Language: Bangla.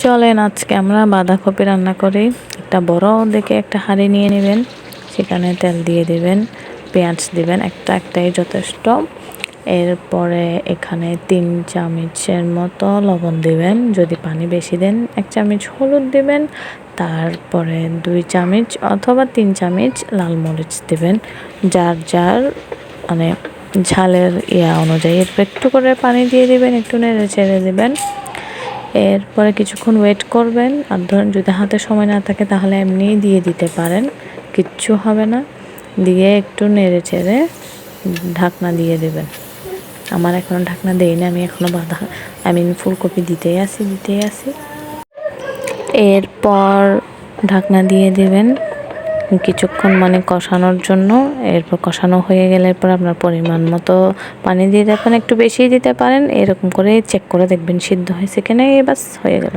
চলেন আজকে আমরা বাঁধাকপি রান্না করি। একটা বড় দেখে একটা হাঁড়ি নিয়ে নেবেন, সেখানে তেল দিয়ে দিবেন, পেঁয়াজ দিবেন, একটাই যথেষ্ট। এরপরে এখানে 3 চামচের মতো লবণ দিবেন, যদি পানি বেশি দেন 1 চামচ হলুদ দিবেন, তারপরে 2 চামচ অথবা 3 চামচ লাল মরিচ দিবেন, যার মানে ঝালের অনুযায়ী। এরপর একটু করে পানি দিয়ে দিবেন, একটু নেড়ে ছেড়ে দিবেন। এরপরে কিছুক্ষণ ওয়েট করবেন। আর ধরেন যদি হাতে সময় না থাকে তাহলে এমনিই দিয়ে দিতে পারেন, কিচ্ছু হবে না। দিয়ে একটু নেড়ে চেড়ে ঢাকনা দিয়ে দেবেন। আমার এখনও ঢাকনা দেয়নি, আমি এখনও ফুলকপি দিতেই আছি। এরপর ঢাকনা দিয়ে দিবেন কিছুক্ষণ কষানোর জন্য। এরপর কষানো হয়ে গেলে এরপর আপনার পরিমাণ মতো পানি দিয়ে দেবেন, একটু বেশি দিতে পারেন। এরকম করে চেক করে দেখবেন সিদ্ধ হয়েছে কিনা, বাস হয়ে গেল।